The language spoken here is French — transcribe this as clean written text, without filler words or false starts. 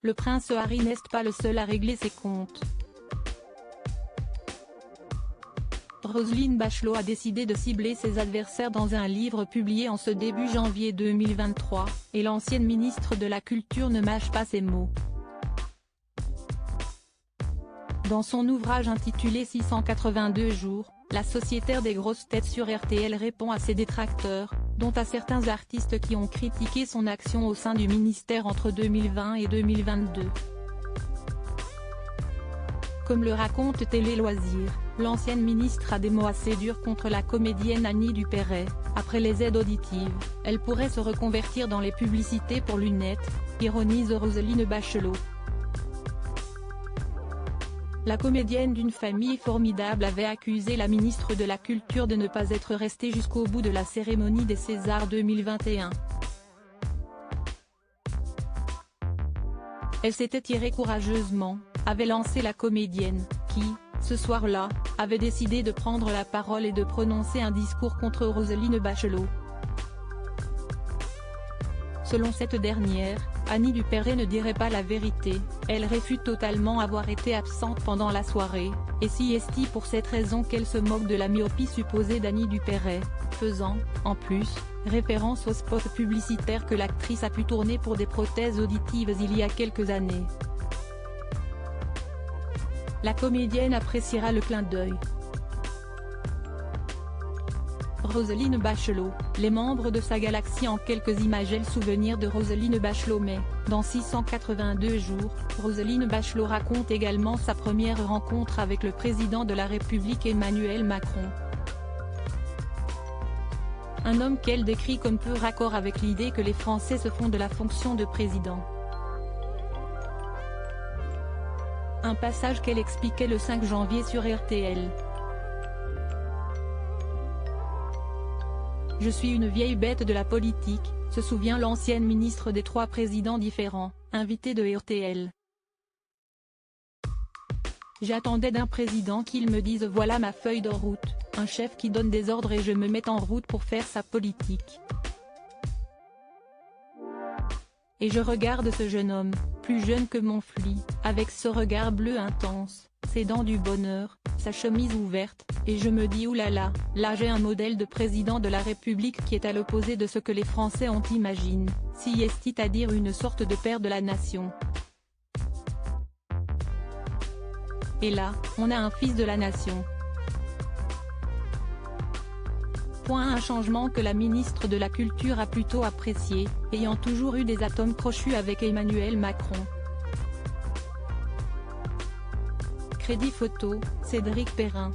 le prince Harry n'est pas le seul à régler ses comptes. Roselyne Bachelot a décidé de cibler ses adversaires dans un livre publié en ce début janvier 2023, et l'ancienne ministre de la Culture ne mâche pas ses mots. Dans son ouvrage intitulé 682 jours, la sociétaire des grosses têtes sur RTL répond à ses détracteurs, dont à certains artistes qui ont critiqué son action au sein du ministère entre 2020 et 2022. Comme le raconte Télé Loisirs, l'ancienne ministre a des mots assez durs contre la comédienne Annie Dupéret. Après les aides auditives, elle pourrait se reconvertir dans les publicités pour lunettes, ironise Roselyne Bachelot. La comédienne d'une famille formidable avait accusé la ministre de la Culture de ne pas être restée jusqu'au bout de la cérémonie des Césars 2021. Elle s'était tirée courageusement, avait lancé la comédienne, qui, ce soir-là, avait décidé de prendre la parole et de prononcer un discours contre Roselyne Bachelot. Selon cette dernière, Annie Dupéret ne dirait pas la vérité, elle réfute totalement avoir été absente pendant la soirée, et si estime pour cette raison qu'elle se moque de la myopie supposée d'Annie Dupéret, faisant, en plus, référence au spot publicitaire que l'actrice a pu tourner pour des prothèses auditives il y a quelques années. La comédienne appréciera le clin d'œil. Roselyne Bachelot, les membres de sa galaxie en quelques images. Le souvenir de Roselyne Bachelot. Mais, dans 682 jours, Roselyne Bachelot raconte également sa première rencontre avec le président de la République Emmanuel Macron. Un homme qu'elle décrit comme peu raccord avec l'idée que les Français se font de la fonction de président. Un passage qu'elle expliquait le 5 janvier sur RTL. Je suis une vieille bête de la politique, se souvient l'ancienne ministre des 3 présidents différents, invitée de RTL. J'attendais d'un président qu'il me dise voilà ma feuille de route, un chef qui donne des ordres et je me mets en route pour faire sa politique. Et je regarde ce jeune homme, plus jeune que mon fli, avec ce regard bleu intense, ses dents du bonheur, sa chemise ouverte, et je me dis oulala, là j'ai un modèle de président de la République qui est à l'opposé de ce que les Français ont imaginé, si est à dire une sorte de père de la nation. Et là, on a un fils de la nation. Un changement que la ministre de la Culture a plutôt apprécié, ayant toujours eu des atomes crochus avec Emmanuel Macron. Crédit photo, Cédric Perrin.